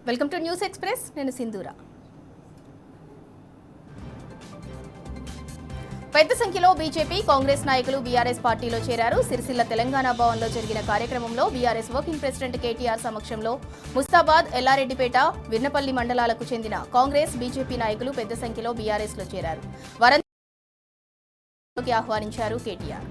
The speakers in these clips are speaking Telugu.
Welcome to news express. నేను సింధూరా. పెద్ద సంఖ్యలో బీజేపీ, కాంగ్రెస్ నాయకులు బీఆర్ఎస్ పార్టీలో చేరారు. సిరిసిల్ల తెలంగాణ భవన్లో జరిగిన కార్యక్రమంలో బీఆర్ఎస్ వర్కింగ్ ప్రెసిడెంట్ కేటీఆర్ సమక్షంలో ముస్తాబాద్, ఎల్లారెడ్డిపేట, విన్నపల్లి మండలాలకు చెందిన కాంగ్రెస్, బీజేపీ నాయకులు పెద్ద సంఖ్యలో బీఆర్ఎస్లో చేరారు. వరంగల్కి ఆహ్వానించారు కేటీఆర్.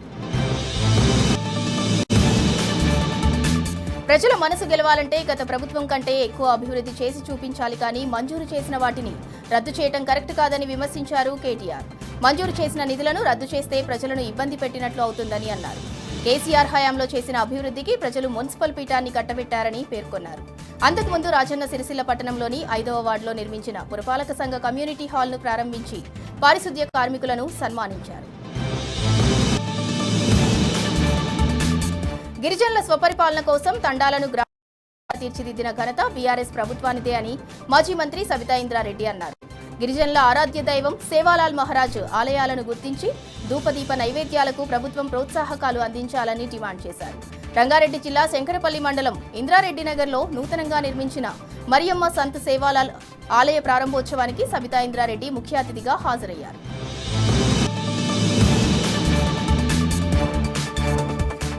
ప్రజల మనసు గెలవాలంటే గత ప్రభుత్వం కంటే ఎక్కువ అభివృద్ధి చేసి చూపించాలి, కానీ మంజూరు చేసిన వాటిని రద్దు చేయడం కరెక్ట్ కాదని విమర్శించారు కేటీఆర్. మంజూరు చేసిన నిధులను రద్దు చేస్తే ప్రజలను ఇబ్బంది పెట్టినట్లు అవుతుందని అన్నారు. కేసీఆర్ హయాంలో చేసిన అభివృద్ధికి ప్రజలు మున్సిపల్ పీఠాన్ని కట్టబెట్టారని పేర్కొన్నారు. అంతకుముందు రాజన్న సిరిసిల్ల పట్టణంలోని 5వ వార్డులో నిర్మించిన పురపాలక సంఘ కమ్యూనిటీ హాల్ను ప్రారంభించి పారిశుద్ధ్య కార్మికులను సన్మానించారు. గిరిజనుల స్వపరిపాలన కోసం తండాలను తీర్చిదిద్దిన ఘనత బీఆర్ఎస్ ప్రభుత్వానిదే అని మాజీ మంత్రి సబితా ఇంద్రారెడ్డి అన్నారు. గిరిజనుల ఆరాధ్య దైవం సేవాలాల్ మహారాజ్ ఆలయాలను గుర్తించి ధూపదీప నైవేద్యాలకు ప్రభుత్వం ప్రోత్సాహకాలు అందించాలని డిమాండ్ చేశారు. రంగారెడ్డి జిల్లా శంకరపల్లి మండలం ఇంద్రారెడ్డి నగర్లో నూతనంగా నిర్మించిన మరియమ్మ సంత్ సేవాలాల్ ఆలయ ప్రారంభోత్సవానికి సబితా ఇంద్రారెడ్డి ముఖ్య అతిథిగా హాజరయ్యారు.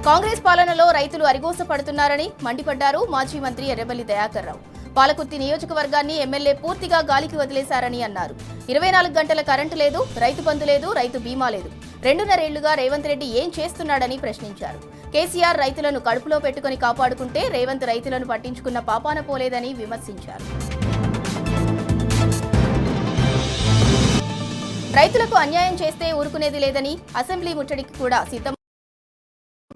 కాంగ్రెస్ పాలనలో రైతులు అరిగోస పడుతున్నారని మండిపడ్డారు మాజీ మంత్రి ఎర్రబెల్లి దయాకర్ రావు. పాలకుర్తి నియోజకవర్గాన్ని ఎమ్మెల్యే పూర్తిగా గాలికి వదిలేశారని అన్నారు. 24 గంటల కరెంటు లేదు, రైతు బంధు లేదు, రైతు బీమా లేదు. 2.5 ఏళ్లుగా రేవంత్ రెడ్డి ఏం చేస్తున్నాడని ప్రశ్నించారు. కేసీఆర్ రైతులను కడుపులో పెట్టుకుని కాపాడుకుంటే రేవంత్ రైతులను పట్టించుకున్న పాపాన పోలేదని విమర్శించారు. రైతులకు అన్యాయం చేస్తే ఊరుకునేది లేదని, అసెంబ్లీ ముట్టడికి కూడా సిద్ధం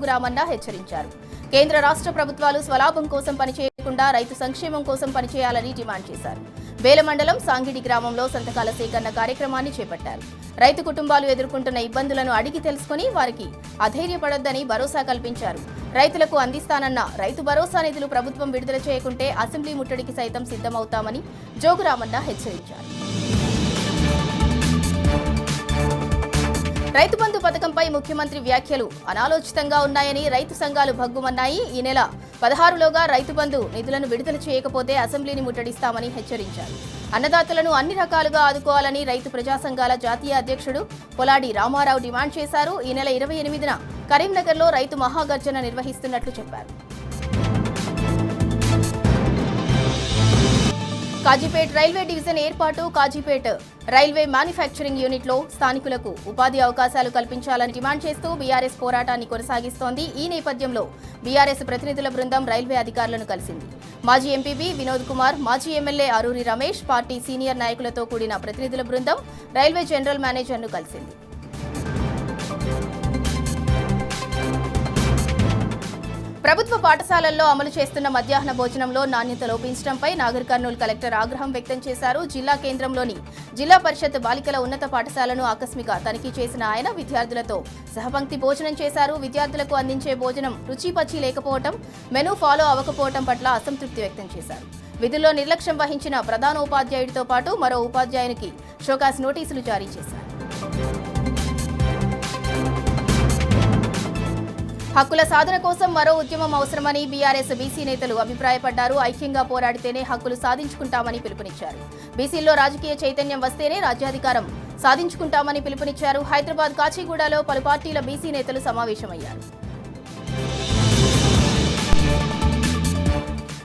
రామన్న హెచ్చరించారు. కేంద్ర రాష్ట్ర ప్రభుత్వాలు స్వలాభం కోసం పనిచేయకుండా రైతు సంక్షేమం కోసం పనిచేయాలని డిమాండ్ చేశారు. బేల మండలం సాంగిడి గ్రామంలో సంతకాల సేకరణ కార్యక్రమాన్ని చేపట్టారు. రైతు కుటుంబాలు ఎదుర్కొంటున్న ఇబ్బందులను అడిగి తెలుసుకుని వారికి అధైర్యపడొద్దని భరోసా కల్పించారు. రైతులకు అందిస్తానన్న రైతు భరోసా నిధులు ప్రభుత్వం విడుదల చేయకుంటే అసెంబ్లీ ముట్టడికి సైతం సిద్ధమవుతామని జోగురామన్న హెచ్చరించారు. రైతు బంధు పథకంపై ముఖ్యమంత్రి వ్యాఖ్యలు అనాలోచితంగా ఉన్నాయని రైతు సంఘాలు భగ్గుమన్నాయి. ఈ నెల 16లోగా రైతు బంధు నిధులను విడుదల చేయకపోతే అసెంబ్లీని ముట్టడిస్తామని హెచ్చరించారు. అన్నదాతలను అన్ని రకాలుగా ఆదుకోవాలని రైతు ప్రజా సంఘాల జాతీయ అధ్యక్షుడు పొలాడి రామారావు డిమాండ్ చేశారు. ఈ నెల 28న కరీంనగర్లో రైతు మహాగర్జన నిర్వహిస్తున్నట్లు చెప్పారు. కాజీపేట్ రైల్వే డివిజన్ ఏర్పాటు, కాజీపేట్ రైల్వే మ్యానుఫ్యాక్చరింగ్ యూనిట్లో స్థానికులకు ఉపాధి అవకాశాలు కల్పించాలని డిమాండ్ చేస్తూ బీఆర్ఎస్ పోరాటాన్ని కొనసాగిస్తోంది. ఈ నేపథ్యంలో బీఆర్ఎస్ ప్రతినిధుల బృందం రైల్వే అధికారులను కలిసింది. మాజీ ఎంపీపీ వినోద్ కుమార్, మాజీ MLA Aruri Ramesh, party senior నాయకులతో కూడిన ప్రతినిధుల బృందం రైల్వే జనరల్ మేనేజర్ను కలిసింది. ప్రభుత్వ పాఠశాలల్లో అమలు చేస్తున్న మధ్యాహ్న భోజనంలో నాణ్యత లోపించడంపై నాగర్ కర్నూలు కలెక్టర్ ఆగ్రహం వ్యక్తం చేశారు. జిల్లా కేంద్రంలోని జిల్లా పరిషత్ బాలికల ఉన్నత పాఠశాలను ఆకస్మిక తనిఖీ చేసిన ఆయన విద్యార్థులతో సహపంక్తి భోజనం చేశారు. విద్యార్థులకు అందించే భోజనం రుచిపచి లేకపోవడం, మెనూ ఫాలో అవ్వకపోవడం పట్ల అసంతృప్తి వ్యక్తం చేశారు. విధుల్లో నిర్లక్ష్యం వహించిన ప్రధానోపాధ్యాయుడితో పాటు మరో ఉపాధ్యాయునికి షోకాస్ నోటీసులు జారీ చేశారు. హక్కుల సాధన కోసం మరో ఉద్యమం అవసరమని బీఆర్ఎస్ బీసీ నేతలు అభిప్రాయపడ్డారు. ఐక్యంగా పోరాడితేనే హక్కులు సాధించుకుంటామని పిలుపునిచ్చారు. బీసీల్లో రాజకీయ చైతన్యం వస్తేనే రాజ్యాధికారం సాధించుకుంటామని పిలుపునిచ్చారు. హైదరాబాద్ కాచిగూడలో పలు పార్టీల బీసీ నేతలు సమావేశమయ్యారు.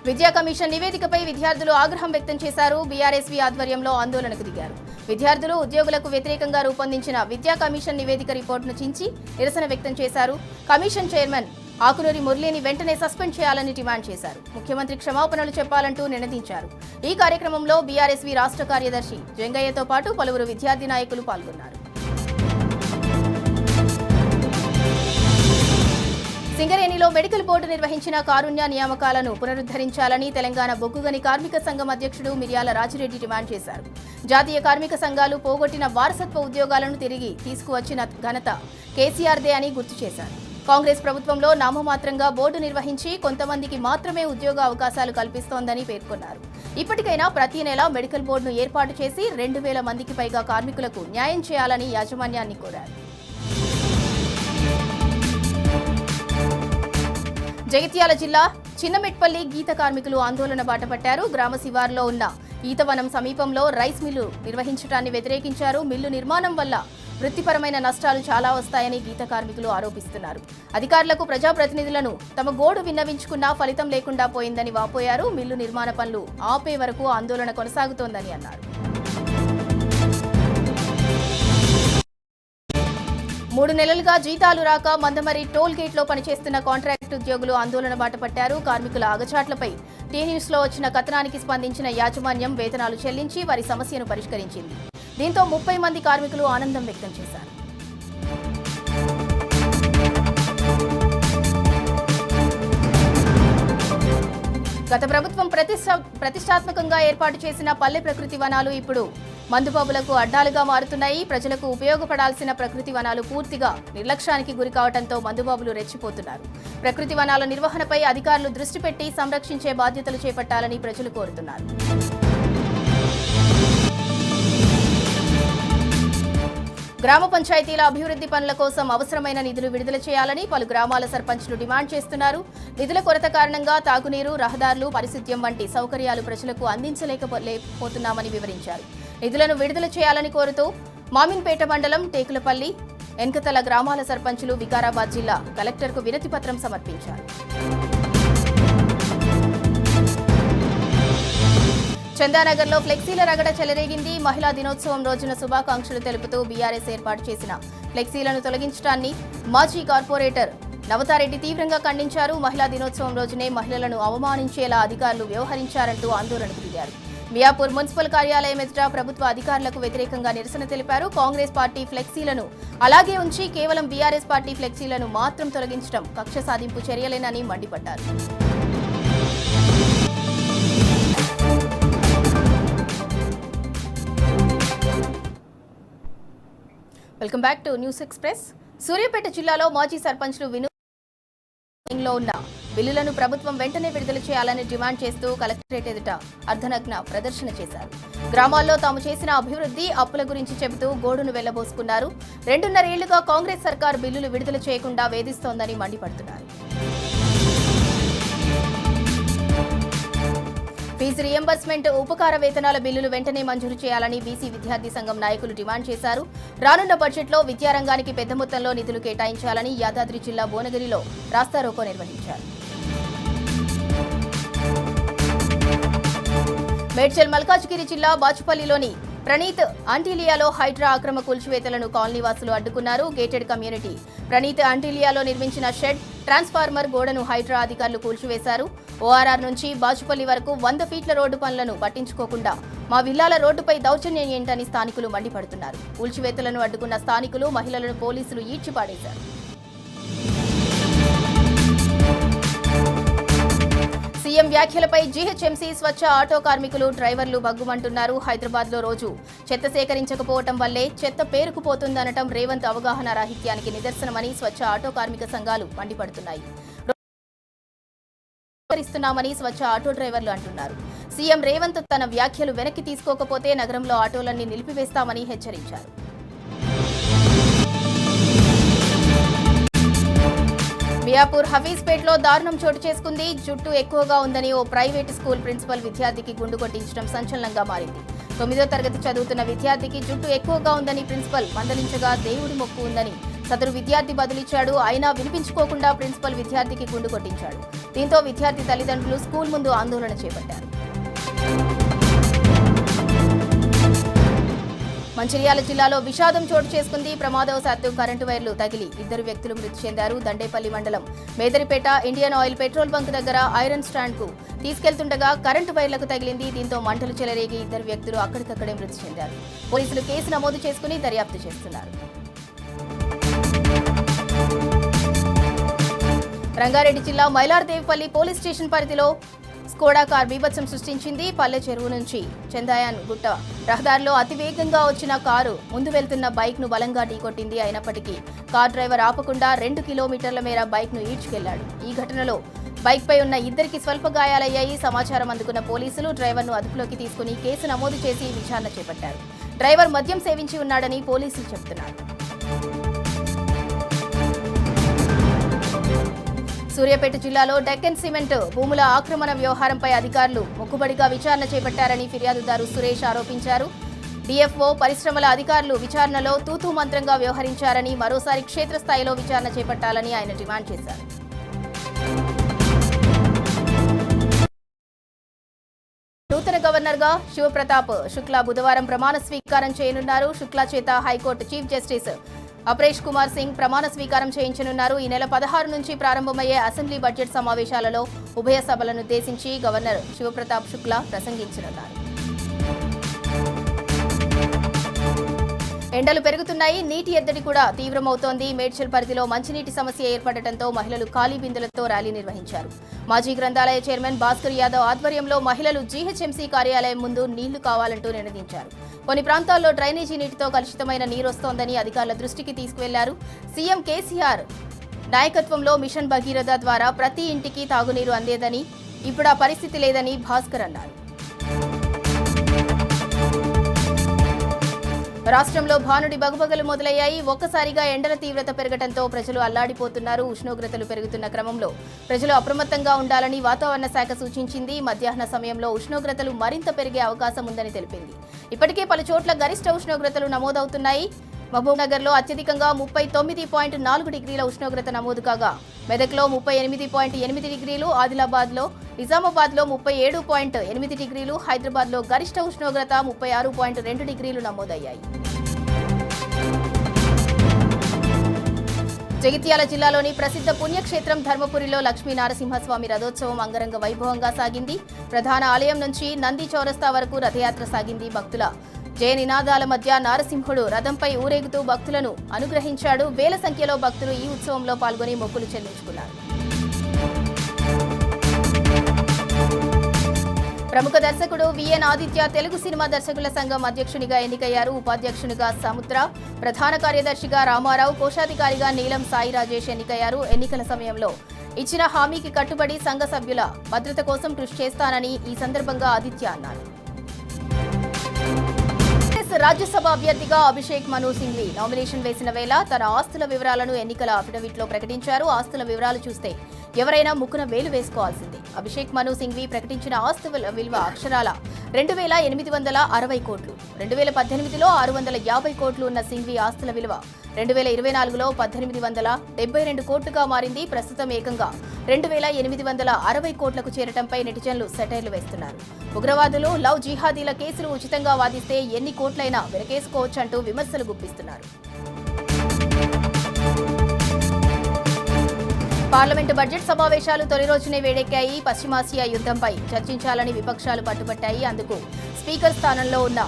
విద్యా కమిషన్ నివేదికపై విద్యార్థులు ఆగ్రహం వ్యక్తం చేశారు. బీఆర్ఎస్వీ ఆధ్వర్యంలో ఆందోళనకు దిగారు. విద్యార్థులు ఉద్యోగులకు వ్యతిరేకంగా రూపొందించిన విద్యా కమిషన్ నివేదిక రిపోర్టును చించి నిరసన వ్యక్తం చేశారు. కమిషన్ చైర్మన్ ఆకునూరి మురళిని వెంటనే సస్పెండ్ చేయాలని డిమాండ్ చేశారు. ముఖ్యమంత్రి క్షమాపణలు చెప్పాలంటూ నినదించారు. ఈ కార్యక్రమంలో బీఆర్ఎస్వీ రాష్ట్ర కార్యదర్శి జంగయ్యతో పాటు పలువురు విద్యార్థి నాయకులు పాల్గొన్నారు. సింగరేణిలో మెడికల్ బోర్డు నిర్వహించిన కారుణ్య నియామకాలను పునరుద్ధరించాలని తెలంగాణ బొగ్గుగని కార్మిక సంఘం అధ్యక్షుడు మిర్యాల రాజిరెడ్డి డిమాండ్ చేశారు. జాతీయ కార్మిక సంఘాలు పోగొట్టిన వారసత్వ ఉద్యోగాలను తిరిగి తీసుకువచ్చిన ఘనత కేసీఆర్దే అని గుర్తు చేశారు. కాంగ్రెస్ ప్రభుత్వంలో నామమాత్రంగా బోర్డు నిర్వహించి కొంతమందికి మాత్రమే ఉద్యోగ అవకాశాలు కల్పిస్తోందని పేర్కొన్నారు. ఇప్పటికైనా ప్రతి నెల మెడికల్ బోర్డును ఏర్పాటు చేసి 2000 మందికి పైగా కార్మికులకు న్యాయం చేయాలని యాజమాన్యాన్ని కోరారు. జగిత్యాల జిల్లా చిన్నమెట్పల్లి గీత కార్మికులు ఆందోళన బాటపట్టారు. గ్రామ శివారులో ఉన్న ఈతవనం సమీపంలో రైస్ మిల్లు నిర్వహించడాన్ని వ్యతిరేకించారు. మిల్లు నిర్మాణం వల్ల వృత్తిపరమైన నష్టాలు చాలా వస్తాయని గీత కార్మికులు ఆరోపిస్తున్నారు. అధికారులకు ప్రజాప్రతినిధులను తమ గోడు విన్నవించుకున్నా ఫలితం లేకుండా పోయిందని వాపోయారు. మిల్లు నిర్మాణ పనులు ఆపే వరకు ఆందోళన కొనసాగుతోందని అన్నారు. 3 నెలలుగా జీతాలు రాక మందమరి టోల్ గేట్లో పనిచేస్తున్న కాంట్రాక్ట్ ఉద్యోగులు ఆందోళన బాటపట్టారు. కార్మికుల ఆగచాట్లపై టీ న్యూస్లో వచ్చిన కథనానికి స్పందించిన యాజమాన్యం వేతనాలు చెల్లించి వారి సమస్యను పరిష్కరించింది. దీంతో 30 మంది కార్మికులు ఆనందం వ్యక్తం చేశారు. గత ప్రభుత్వం ప్రతిష్టాత్మకంగా ఏర్పాటు చేసిన పల్లె ప్రకృతి వనాలు ఇప్పుడు మందుబాబులకు అడ్డాలుగా మారుతున్నాయి. ప్రజలకు ఉపయోగపడాల్సిన ప్రకృతి వనాలు పూర్తిగా నిర్లక్ష్యానికి గురికావడంతో మందుబాబులు రెచ్చిపోతున్నారు. ప్రకృతి వనాల నిర్వహణపై అధికారులు దృష్టి పెట్టి సంరక్షించే బాధ్యతలు చేపట్టాలని ప్రజలు కోరుతున్నారు. గ్రామ పంచాయతీల అభివృద్ధి పనుల కోసం అవసరమైన నిధులు విడుదల చేయాలని పలు గ్రామాల సర్పంచ్లు డిమాండ్ చేస్తున్నారు. నిధుల కొరత కారణంగా తాగునీరు, రహదారులు, పారిశుద్ధ్యం వంటి సౌకర్యాలు ప్రజలకు అందించలేకపోతున్నామని వివరించారు. నిధులను విడుదల చేయాలని కోరుతూ మామిన్పేట మండలం టేకులపల్లి, ఎన్కతల గ్రామాల సర్పంచ్లు వికారాబాద్ జిల్లా కలెక్టర్కు వినతి పత్రం సమర్పించారు. చందానగర్లో ఫ్లెక్సీల రగడ చెలరేగింది. మహిళా దినోత్సవం రోజున శుభాకాంక్షలు తెలుపుతూ బీఆర్ఎస్ ఏర్పాటు చేసిన ఫ్లెక్సీలను తొలగించడాన్ని మాజీ కార్పొరేటర్ నవతారెడ్డి తీవ్రంగా ఖండించారు. మహిళా దినోత్సవం రోజునే మహిళలను అవమానించేలా అధికారులు వ్యవహరించారంటూ ఆందోళనకు దిగారు. మియాపూర్ మున్సిపల్ కార్యాలయం ఎదుట ప్రభుత్వ అధికారులకు వ్యతిరేకంగా నిరసన తెలిపారు. కాంగ్రెస్ పార్టీ ఫ్లెక్సీలను అలాగే ఉంచి కేవలం బీఆర్ఎస్ పార్టీ ఫ్లెక్సీలను మాత్రం తొలగించడం కక్ష సాధింపు చర్యలేనని మండిపడ్డారు. Welcome back to news express. Suryapet జిల్లాలో మాజీ సర్పంచ్లు వినోద్లో ఉన్న బిల్లులను ప్రభుత్వం వెంటనే విడుదల చేయాలని డిమాండ్ చేస్తూ కలెక్టరేట్ ఎదుట అర్ధనగ్న ప్రదర్శన చేశారు. గ్రామాల్లో తాము చేసిన అభివృద్ధి, అప్పుల గురించి చెబుతూ గోడును వెళ్లబోసుకున్నారు. 2.5 ఏళ్లుగా కాంగ్రెస్ సర్కార్ బిల్లులు విడుదల చేయకుండా వేధిస్తోందని మండిపడుతున్నారు. ఫీజు రియంబర్స్మెంట్, ఉపకార వేతనాల బిల్లులు వెంటనే మంజూరు చేయాలని బీసీ విద్యార్థి సంఘం నాయకులు డిమాండ్ చేశారు. రానున్న బడ్జెట్లో విద్యారంగానికి పెద్ద మొత్తంలో నిధులు కేటాయించాలని యాదాద్రి జిల్లా భువనగిరిలో రాస్తారోకో నిర్వహించారు. మేడ్చల్ మల్కాజ్గిరి జిల్లా బాచుపల్లిలోని ప్రణీత్ ఆంటిలియాలో హైడ్రా అక్రమ కూల్చివేతలను కాలనీవాసులు అడ్డుకున్నారు. గేటెడ్ కమ్యూనిటీ ప్రణీత్ ఆంటిలియాలో నిర్మించిన షెడ్, ట్రాన్స్ఫార్మర్ గోడను హైడ్రా అధికారులు కూల్చివేశారు. ఓఆర్ఆర్ నుంచి బాచుపల్లి వరకు 100 ఫీట్ల రోడ్డు పనులను పట్టించుకోకుండా మా విల్లాల రోడ్డుపై దౌర్జన్యం ఏంటని స్థానికులు మండిపడుతున్నారు. కూల్చివేతలను అడ్డుకున్న స్థానికులు, మహిళలను పోలీసులు ఈడ్చిపాడేశారు. సీఎం వ్యాఖ్యలపై జీహెచ్ఎంసీ స్వచ్ఛ ఆటో కార్మికులు, డ్రైవర్లు బగ్గుమంటున్నారు. హైదరాబాద్లో రోజు చెత్త సేకరించకపోవటం వల్లే చెత్త పేరుకుపోతుందనటం రేవంత్ అవగాహన రాహిత్యానికి నిదర్శనమని స్వచ్ఛ ఆటో కార్మిక సంఘాలు మండిపడుతున్నాయి. స్వచ్ఛ ఆటో డ్రైవర్లు అంటున్నారు. సీఎం రేవంత్ తన వ్యాఖ్యలు వెనక్కి తీసుకోకపోతే నగరంలో ఆటోలన్నీ నిలిపివేస్తామని హెచ్చరించారు. మియాపూర్ హఫీజ్పేట్లో దారుణం చోటు చేసుకుంది. జుట్టు ఎక్కువగా ఉందని ఓ ప్రైవేటు స్కూల్ ప్రిన్సిపల్ విద్యార్థికి గుండు కొట్టించడం సంచలనంగా మారింది. 9వ తరగతి చదువుతున్న విద్యార్థికి జుట్టు ఎక్కువగా ఉందని ప్రిన్సిపల్ మందలించగా దేవుడి మొక్కు ఉందని సదరు విద్యార్థి బదులిచ్చాడు. అయినా వినిపించుకోకుండా ప్రిన్సిపల్ విద్యార్థికి గుండు కొట్టించాడు. దీంతో విద్యార్థి తల్లిదండ్రులు స్కూల్ ముందు ఆందోళన చేపట్టారు. మంచిర్యాల జిల్లాలో విషాదం చోటు చేసుకుంది. ప్రమాదవశాత్తు కరెంటు వైర్లు తగిలి 2 వ్యక్తులు మృతి చెందారు. దండేపల్లి మండలం మేదరిపేట ఇండియన్ ఆయిల్ పెట్రోల్ బంక్ దగ్గర ఐరన్ స్టాండ్ కు తీసుకెళ్తుండగా కరెంటు వైర్లకు తగిలింది. దీంతో మంటలు చెలరేగి 2 వ్యక్తులు అక్కడికక్కడే మృతి చెందారు. పోలీసులు కేసు నమోదు చేసుకుని దర్యాప్తు చేస్తున్నారు. రంగారెడ్డి జిల్లా మైలార్దేవిపల్లి పోలీస్ స్టేషన్ పరిధిలో స్కోడా కార్ బీభత్సం సృష్టించింది. పల్లె చెరువు నుంచి చందాయాన్ గుట్ట రహదారిలో అతివేగంగా వచ్చిన కారు ముందు వెళ్తున్న బైక్ ను బలంగా ఢీకొట్టింది. అయినప్పటికీ కార్ డ్రైవర్ ఆపకుండా 2 కిలోమీటర్ల మేర బైక్ ను ఈడ్చుకెళ్లాడు. ఈ ఘటనలో బైక్ పై ఉన్న 2కి స్వల్ప గాయాలయ్యాయి. సమాచారం అందుకున్న పోలీసులు డ్రైవర్ ను అదుపులోకి తీసుకుని కేసు నమోదు చేసి విచారణ చేపట్టారు. డ్రైవర్ మద్యం సేవించి ఉన్నాడని పోలీసులు చెబుతున్నారు. సూర్యాపేట జిల్లాలో డెక్కన్ సిమెంట్ భూముల ఆక్రమణ వ్యవహారంపై అధికారులు మొక్కుబడిగా విచారణ చేపట్టారని ఫిర్యాదుదారు సురేష్ ఆరోపించారు. డిఎఫ్ఓ పరిశ్రమల అధికారులు విచారణలో తూతూ మంత్రంగా వ్యవహరించారని, మరోసారి క్షేత్రస్థాయిలో విచారణ చేపట్టాలని ఆయన డిమాండ్ చేశారు. నూతన గవర్నర్గా శివప్రతాప్ శుక్లా బుధవారం ప్రమాణ స్వీకారం చేయనున్నారు. శుక్లా చేత high court chief justice Aparesh Kumar Singh ప్రమాణ స్వీకారం చేయించనున్నారు. ఈ నెల 16 నుంచి ప్రారంభమయ్యే అసెంబ్లీ బడ్జెట్ సమావేశాలలో ఉభయ సభలనుద్దేశించి గవర్నర్ శివప్రతాప్ శుక్లా ప్రసంగించనున్నారు. ఎండలు పెరుగుతున్నాయి. నీటి ఎద్దడి కూడా తీవ్రమవుతోంది. మేడ్చల్ పరిధిలో మంచినీటి సమస్య ఏర్పడటంతో మహిళలు ఖాళీ బిందెలతో ర్యాలీ నిర్వహించారు. మాజీ గ్రంథాలయ చైర్మన్ భాస్కర్ యాదవ్ ఆధ్వర్యంలో మహిళలు జీహెచ్ఎంసీ కార్యాలయం ముందు నీళ్లు కావాలంటూ నినదించారు. కొన్ని ప్రాంతాల్లో డ్రైనేజీ నీటితో కలుషితమైన నీరొస్తోందని అధికారుల దృష్టికి తీసుకువెళ్లారు. సీఎం కేసీఆర్ నాయకత్వంలో మిషన్ భగీరథ ద్వారా ప్రతి ఇంటికి తాగునీరు అందేదని, ఇప్పుడు ఆ పరిస్థితి లేదని భాస్కర్ అన్నారు. రాష్ట్రంలో భానుడి బగబగలు మొదలయ్యాయి. ఒక్కసారిగా ఎండల తీవ్రత పెరగడంతో ప్రజలు అల్లాడిపోతున్నారు. ఉష్ణోగ్రతలు పెరుగుతున్న క్రమంలో ప్రజలు అప్రమత్తంగా ఉండాలని వాతావరణ శాఖ సూచించింది. మధ్యాహ్న సమయంలో ఉష్ణోగ్రతలు మరింత పెరిగే అవకాశం ఉందని తెలిపింది. ఇప్పటికే పలు చోట్ల గరిష్ట ఉష్ణోగ్రతలు నమోదవుతున్నాయి. మహబూబ్నగర్లో అత్యధికంగా 39.4 డిగ్రీల ఉష్ణోగ్రత నమోదు కాగా, మెదక్లో 38.8 డిగ్రీలు, ఆదిలాబాద్లో, నిజామాబాద్లో 37.8 డిగ్రీలు, హైదరాబాద్లో గరిష్ట ఉష్ణోగ్రత 36.2 డిగ్రీలు నమోదయ్యాయి. జగిత్యాల జిల్లాలోని ప్రసిద్ధ పుణ్యక్షేత్రం ధర్మపురిలో లక్ష్మీ నరసింహస్వామి రథోత్సవం అంగరంగ వైభవంగా సాగింది. ప్రధాన ఆలయం నుంచి నంది చౌరస్తా వరకు రథయాత్ర సాగింది. భక్తుల జయ నినాదాల మధ్య నారసింహుడు రథంపై ఊరేగుతూ భక్తులను అనుగ్రహించాడు. వేల సంఖ్యలో భక్తులు ఈ ఉత్సవంలో పాల్గొని మొక్కులు చెల్లించుకున్నారు. ప్రముఖ దర్శకుడు విఎన్ ఆదిత్య తెలుగు సినిమా దర్శకుల సంఘం అధ్యక్షునిగా ఎన్నికయ్యారు. ఉపాధ్యక్షునిగా సముద్ర, ప్రధాన కార్యదర్శిగా రామారావు, కోశాధికారిగా నీలం సాయి రాజేష్ ఎన్నికయ్యారు. ఎన్నికల సమయంలో ఇచ్చిన హామీకి కట్టుబడి సంఘ సభ్యుల భద్రత కోసం కృషి చేస్తానని ఈ సందర్భంగా ఆదిత్య అన్నారు. రాజ్యసభ అభ్యర్థిగా అభిషేక్ మను సింఘ్వి నామినేషన్ వేసిన వేళ తన ఆస్తుల వివరాలను ఎన్నికల అఫిడవిట్లో ప్రకటించారు. ఆస్తుల వివరాలు చూస్తే ఎవరైనా ముక్కున వేలు వేసుకోవాల్సిందే. అభిషేక్ మను సింఘ్వి ప్రకటించిన ఆస్తుల విలువ అక్షరాల 2,860 కోట్లు. 2018లో 650 కోట్లు ఉన్న సింఘ్వి ఆస్తుల విలువ 2024లో 1,872 కోట్లుగా మారింది. ప్రస్తుతం ఏకంగా 2,860 కోట్లకు చేరటంపై నెటిజన్లు సెటైర్లు వేస్తున్నారు. ఉగ్రవాదులు, లవ్ జిహాదీల కేసులు ఉచితంగా వాదిస్తే ఎన్ని కోట్లైనా వెనకేసుకోవచ్చంటూ విమర్శలు గుప్పిస్తున్నారు. పార్లమెంటు బడ్జెట్ సమావేశాలు తొలి రోజునే వేడెక్కాయి. పశ్చిమాసియా యుద్ధంపై చర్చించాలని విపక్షాలు పట్టుబట్టాయి. అందుకు స్పీకర్ స్థానంలో ఉన్న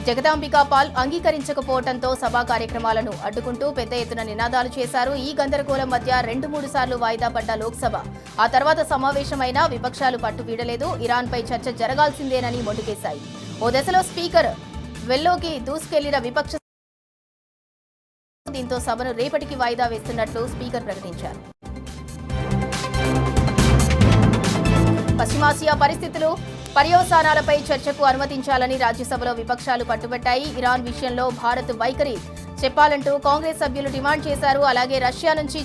జగదాంబికా పాల్ అంగీకరించకపోవడంతో సభా కార్యక్రమాలను అడ్డుకుంటూ పెద్ద ఎత్తున నినాదాలు చేశారు. ఈ గందరగోళం మధ్య 2-3 సార్లు వాయిదా పడ్డ లోక్సభ ఆ తర్వాత సమావేశమైన విపక్షాలు పట్టు వీడలేదు. ఇరాన్పై చర్చ జరగాల్సిందేనని మొండికేశాయి. ఓ దశలో స్పీకర్ వెల్లోకి దూసుకెళ్లిన విపక్ష దీంతో సభను రేపటికి వాయిదా వేస్తున్నట్లు స్పీకర్ ప్రకటించారు. పశ్చిమాసియా పరిస్థితులు, పర్యవసానాలపై చర్చకు అనుమతించాలని రాజ్యసభలో విపక్షాలు పట్టుబట్టాయి. ఇరాన్ విషయంలో భారత్ వైఖరి చెప్పాలంటూ కాంగ్రెస్ సభ్యులు డిమాండ్ చేశారు. అలాగే రష్యా నుంచి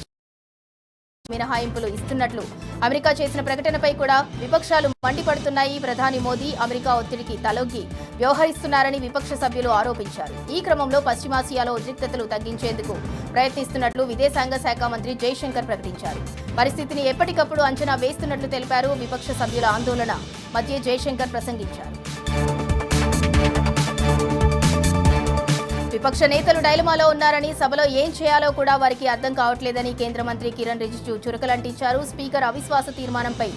మినహాయింపులు ఇస్తున్నట్లు అమెరికా చేసిన ప్రకటనపై కూడా విపక్షాలు మండిపడుతున్నాయి. ప్రధాని మోదీ అమెరికా ఒత్తిడికి తలొగ్గి వ్యవహరిస్తున్నారని విపక్ష సభ్యులు ఆరోపించారు. ఈ క్రమంలో పశ్చిమాసియాలో ఉద్రిక్తతలు తగ్గించేందుకు ప్రయత్నిస్తున్నట్లు విదేశాంగ శాఖ మంత్రి జైశంకర్ ప్రకటించారు. పరిస్థితిని ఎప్పటికప్పుడు అంచనా వేస్తున్నట్లు తెలిపారు. విపక్ష సభ్యుల ఆందోళన మధ్య జైశంకర్ ప్రసంగించారు. విపక్ష నేతలు డైలమాలో ఉన్నారని, సభలో ఏం చేయాలో కూడా వారికి అర్థం కావట్లేదని కేంద్ర మంత్రి కిరణ్ రిజిజు చురకలంటించారు. స్పీకర్ అవిశ్వాస తీర్మానంపై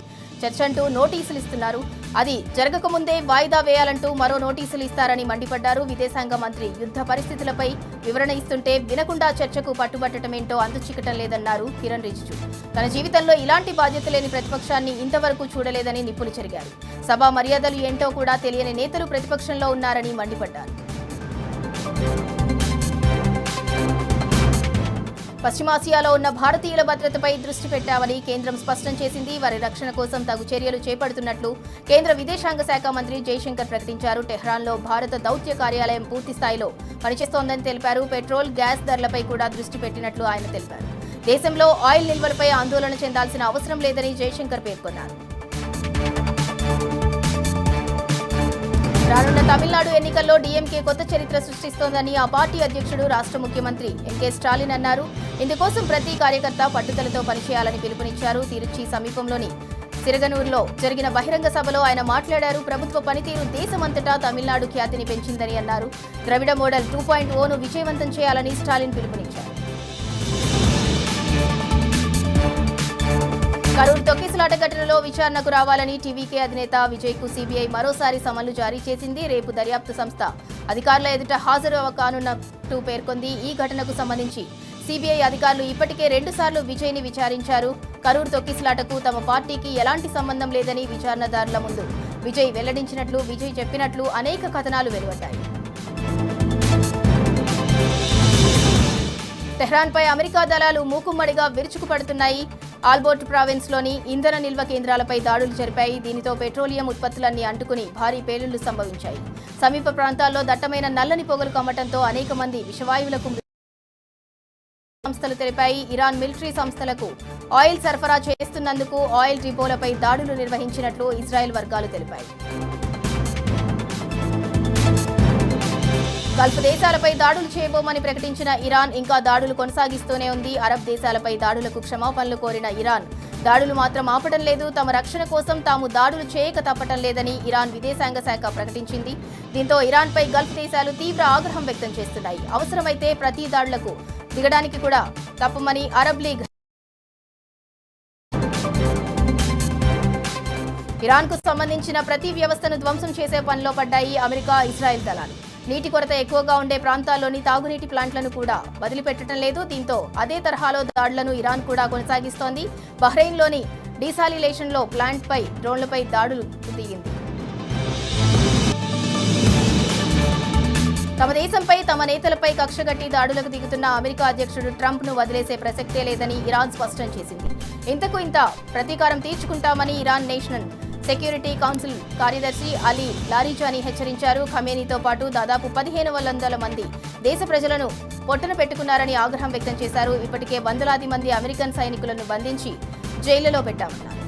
చర్చంటూ నోటీసులు ఇస్తున్నారు. అది జరగకముందే వాయిదా వేయాలంటూ మరో నోటీసులు ఇస్తారని మండిపడ్డారు. విదేశాంగ మంత్రి యుద్ధ పరిస్థితులపై వివరణ ఇస్తుంటే వినకుండా చర్చకు పట్టుబట్టడమేంటో అంతుచిక్కటం లేదన్నారు కిరణ్ రిజిజు. తన జీవితంలో ఇలాంటి బాధ్యత లేని ప్రతిపక్షాన్ని ఇంతవరకు చూడలేదని నిప్పులు చెరిగారు. సభా మర్యాదలు ఏంటో కూడా తెలియని నేతలు ప్రతిపక్షంలో ఉన్నారని మండిపడ్డారు. పశ్చిమాసియాలో ఉన్న భారతీయుల భద్రతపై దృష్టి పెట్టామని కేంద్రం స్పష్టం చేసింది. వారి రక్షణ కోసం తగు చర్యలు చేపడుతున్నట్లు కేంద్ర విదేశాంగ శాఖ మంత్రి జైశంకర్ ప్రకటించారు. టెహ్రాన్లో భారత దౌత్య కార్యాలయం పూర్తి స్థాయిలో పనిచేస్తోందని తెలిపారు. పెట్రోల్, గ్యాస్ ధరలపై కూడా దృష్టి పెట్టినట్లు ఆయన తెలిపారు. దేశంలో ఆయిల్ నిల్వలపై ఆందోళన చెందాల్సిన అవసరం లేదని జయశంకర్ పేర్కొన్నారు. రానున్న తమిళనాడు ఎన్నికల్లో డీఎంకే కొత్త చరిత్ర సృష్టిస్తోందని ఆ పార్టీ అధ్యక్షుడు రాష్ట్ర ముఖ్యమంత్రి ఎంకే స్టాలిన్ అన్నారు. ఇందుకోసం ప్రతి కార్యకర్త పట్టుదలతో పనిచేయాలని పిలుపునిచ్చారు. తిరుచి సమీపంలోని సిరగనూరులో జరిగిన బహిరంగ సభలో ఆయన మాట్లాడారు. ప్రభుత్వ పనితీరు దేశమంతటా తమిళనాడు ఖ్యాతిని పెంచిందని అన్నారు. ద్రవిడ మోడల్ 2.0ను విజయవంతం చేయాలని స్టాలిన్ పిలుపునిచ్చారు. కరూర్ తొక్కిసలాట ఘటనలో విచారణకు రావాలని టీవీకే అధినేత విజయ్కు సీబీఐ మరోసారి సమన్లు జారీ చేసింది. రేపు దర్యాప్తు సంస్థ అధికారుల ఎదుట హాజరు కానున్నట్టు పేర్కొంది. ఈ ఘటనకు సంబంధించి సీబీఐ అధికారులు ఇప్పటికే 2 సార్లు విజయ్ని విచారించారు. కరూర్ తొక్కిసలాటకు తమ పార్టీకి ఎలాంటి సంబంధం లేదని విచారణదారుల ముందు విజయ్ వెల్లడించినట్లు విజయ్ చెప్పినట్లు అనేక కథనాలు వెలువడ్డాయి. టెహ్రాన్పై అమెరికా దళాలు మూకుమ్మడిగా విరుచుకుపడుతున్నాయి. ఆల్బోర్ట్ ప్రావిన్స్లోని ఇంధన నిల్వ కేంద్రాలపై దాడులు జరిపాయి. దీనితో పెట్రోలియం ఉత్పత్తులన్నీ అంటుకుని భారీ పేలుళ్లు సంభవించాయి. సమీప ప్రాంతాల్లో దట్టమైన నల్లని పొగలు కమ్మటంతో అనేక మంది విషవాయువులకు సంస్థలు తెలిపాయి. ఇరాన్ మిలిటరీ సంస్థలకు ఆయిల్ సరఫరా చేస్తున్నందుకు ఆయిల్ డిపోలపై దాడులు నిర్వహించినట్లు ఇజ్రాయెల్ వర్గాలు తెలిపాయి. గల్ఫ్ దేశాలపై దాడులు చేయబోమని ప్రకటించిన ఇరాన్ ఇంకా దాడులు కొనసాగిస్తూనే ఉంది. అరబ్ దేశాలపై దాడులకు క్షమాపణలు కోరిన ఇరాన్ దాడులు మాత్రం ఆపడం లేదు. తమ రక్షణ కోసం తాము దాడులు చేయక తప్పటం లేదని ఇరాన్ విదేశాంగ శాఖ ప్రకటించింది. దీంతో ఇరాన్పై గల్ఫ్ దేశాలు తీవ్ర ఆగ్రహం వ్యక్తం చేస్తున్నాయి. అవసరమైతే ప్రతి దాడులకు దిగడానికి కూడా తప్పమని అరబ్ లీగ్ ఇరాన్కు సంబంధించిన ప్రతి వ్యవస్థను ధ్వంసం చేసే పనిలో పడ్డాయి అమెరికా, ఇజ్రాయెల్ దళాలు. నీటి కొరత ఎక్కువగా ఉండే ప్రాంతాల్లోని తాగునీటి ప్లాంట్లను కూడా వదిలిపెట్టడం లేదు. దీంతో అదే తరహాలో దాడులను ఇరాన్ కూడా కొనసాగిస్తోంది. బహ్రెయిన్లోని డీసాలినేషన్లో ప్లాంట్పై డ్రోన్లపై దాడులు దిగింది. తమ దేశంపై తమ నేతలపై కక్షగట్టి దాడులకు దిగుతున్న అమెరికా అధ్యక్షుడు ట్రంప్ను వదిలేసే ప్రసక్తే లేదని ఇరాన్ స్పష్టం చేసింది. ఇంతకు ఇంత ప్రతీకారం తీర్చుకుంటామని ఇరాన్ నేషనల్ సెక్యూరిటీ కౌన్సిల్ కార్యదర్శి అలీ లారిజానీ హెచ్చరించారు. ఖమేనీతో పాటు దాదాపు 1500 మంది దేశ ప్రజలను పొట్టన పెట్టుకున్నారని ఆగ్రహం వ్యక్తం చేశారు. ఇప్పటికే వందలాది మంది అమెరికన్ సైనికులను బంధించి జైళ్లలో పెట్టామన్నారు.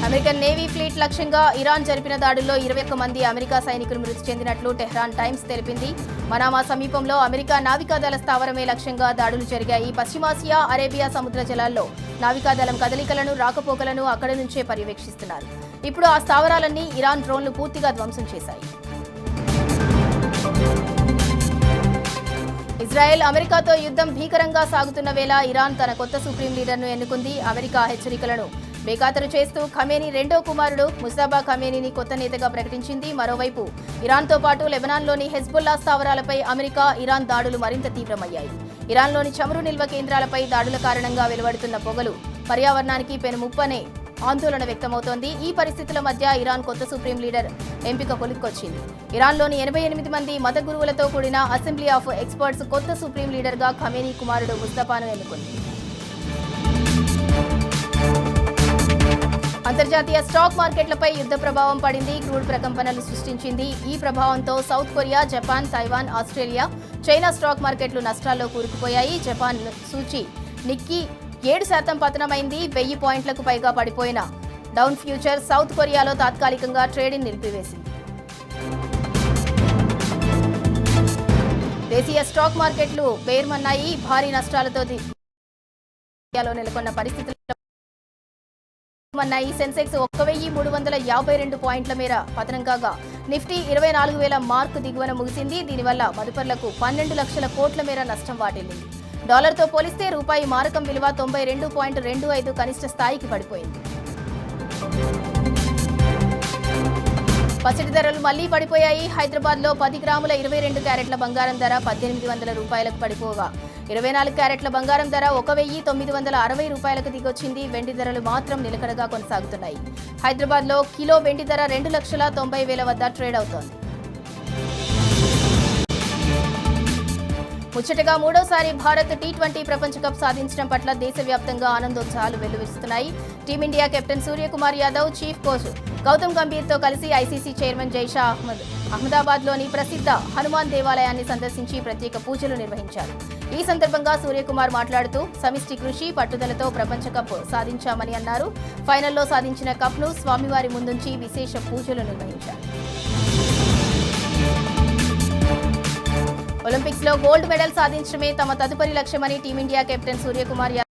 అమెరికన్ నేవీ ఫ్లీట్ లక్ష్యంగా ఇరాన్ జరిపిన దాడుల్లో 21 మంది అమెరికా సైనికులు మృతి చెందినట్లు టెహ్రాన్ టైమ్స్ తెలిపింది. మనామా సమీపంలో అమెరికా నావికాదళ స్థావరమే లక్ష్యంగా దాడులు జరిగాయి. పశ్చిమాసియా, అరేబియా సముద్ర జలాల్లో నావికాదళం కదలికలను, రాకపోకలను అక్కడి నుంచే పర్యవేక్షిస్తున్నారు. ఇప్పుడు ఆ స్థావరాలన్నీ ఇరాన్ డ్రోన్లు పూర్తిగా ధ్వంసం చేశాయి. ఇజ్రాయెల్ అమెరికాతో యుద్ధం భీకరంగా సాగుతున్న వేళ ఇరాన్ తన కొత్త సుప్రీం లీడర్ను ఎన్నుకుంది. అమెరికా హెచ్చరికలను బేఖాతరు చేస్తూ ఖమేనీ రెండో కుమారుడు ముజ్తబా ఖమేనీని కొత్త నేతగా ప్రకటించింది. మరోవైపు ఇరాన్తో పాటు లెబనాన్లోని హెజ్బుల్లా స్థావరాలపై అమెరికా, ఇరాన్ దాడులు మరింత తీవ్రమయ్యాయి. ఇరాన్లోని చమురు నిల్వ కేంద్రాలపై దాడుల కారణంగా వెలువడుతున్న పొగలు పర్యావరణానికి పెనుముప్పనే ఆందోళన వ్యక్తమవుతోంది. ఈ పరిస్థితుల మధ్య ఇరాన్ కొత్త సుప్రీం లీడర్ ఎంపిక కొలిక్కొచ్చింది. ఇరాన్లోని 88 మంది మత గురువులతో కూడిన అసెంబ్లీ ఆఫ్ ఎక్స్పర్ట్స్ కొత్త సుప్రీం లీడర్గా ఖమేనీ కుమారుడు ముస్తఫాను ఎన్నుకుంది. అంతర్జాతీయ స్టాక్ మార్కెట్లపై యుద్ధ ప్రభావం పడింది. క్రూడ్ ప్రకంపనలు సృష్టించింది. ఈ ప్రభావంతో south Korea, Japan, Taiwan, Australia, China stock మార్కెట్లు నష్టాల్లో కూరుకుపోయాయి. జపాన్ సూచీ నిక్కీ 7% పతనమైంది. 1000 పాయింట్లకు పైగా పడిపోయిన డౌన్ ఫ్యూచర్ సౌత్ కొరియాలో తాత్కాలికంగా ట్రేడింగ్ నిలిపివేసింది. దేశీయ స్టాక్ మార్కెట్లు బేర్మన్నాయి. భారీ నష్టాలతో నెలకొన్న పరిస్థితులు మన్నాయి. సెన్సెక్స్ 1352 పాయింట్ల మేర పతనం కాగా నిఫ్టీ 24,000 మార్కు దిగువన ముగిసింది. దీనివల్ల మదుపర్లకు 12 లక్షల కోట్ల మేర నష్టం వాటిల్లింది. డాలర్తో పోలిస్తే రూపాయి మారకం విలువ 92.25 కనిష్ట స్థాయికి పడిపోయింది. పసిడి ధరలు మళ్లీ పడిపోయాయి. హైదరాబాద్లో 10 గ్రాముల 22 క్యారెట్ల బంగారం ధర 1800 రూపాయలకు పడిపోగా 24 క్యారెట్ల బంగారం ధర 1960 రూపాయలకు దిగొచ్చింది. వెండి ధరలు మాత్రం నిలకడగా కొనసాగుతున్నాయి. హైదరాబాద్లో కిలో వెండి ధర 2,90,000 వద్ద ట్రేడ్ అవుతోంది. ముచ్చటగా మూడోసారి భారత్ టీ20 ప్రపంచ కప్ సాధించడం పట్ల దేశవ్యాప్తంగా ఆనందోత్సాహాలు వెల్లువిస్తున్నాయి. Team India captain Suryakumar Yadav, chief coach Gautam గంభీర్తో కలిసి ఐసీసీ చైర్మన్ జైషా అహ్మదాబాద్లోని ప్రసిద్ధ హనుమాన్ దేవాలయాన్ని సందర్శించి ప్రత్యేక పూజలు నిర్వహించారు. ఈ సందర్భంగా సూర్యకుమార్ మాట్లాడుతూ సమిష్టి కృషి, పట్టుదలతో ప్రపంచ కప్ సాధించామని అన్నారు. ఫైనల్లో సాధించిన కప్ను స్వామివారి ముందుంచి విశేష పూజలు నిర్వహించారు. ఒలింపిక్స్ లో గోల్డ్ మెడల్ సాధించడమే తమ తదుపరి లక్ష్యమని టీమిండియా కెప్టెన్ సూర్యకుమార్ యాదవ్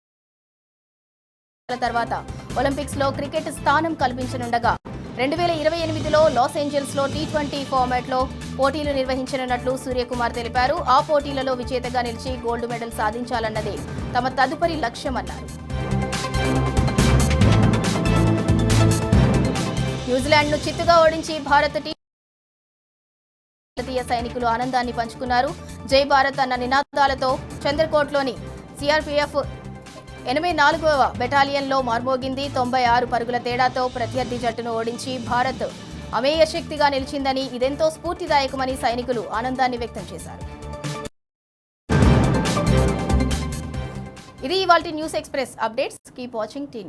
తర్వాత ఒలింపిక్స్ లో క్రికెట్ స్థానం కల్పించనుండగా 2028లో లాస్ ఏంజల్స్ లో టీ20 ఫార్మాట్ లో పోటీలు నిర్వహించనున్నట్లు సూర్యకుమార్ తెలిపారు. ఆ పోటీలలో విజేతగా నిలిచి గోల్డ్ మెడల్ సాధించాలన్నదే తమ తదుపరి లక్ష్యమన్నారు. న్యూజిలాండ్ ను చిత్తుగా ఓడించి భారత్ భారతీయ సైనికులు ఆనందాన్ని పంచుకున్నారు. జై భారత్ అన్న నినాదాలతో చంద్రకోట్లోని సిఆర్పీఎఫ్ 84వ బెటాలియన్లో మార్మోగింది. 96 పరుగుల తేడాతో ప్రత్యర్థి జట్టును ఓడించి భారత్ అమేయ శక్తిగా నిలిచిందని, ఇదెంతో స్ఫూర్తిదాయకమని సైనికులు ఆనందాన్ని వ్యక్తం చేశారు. ఇది ఇవాల్టి news express updates. Keep watching tea news.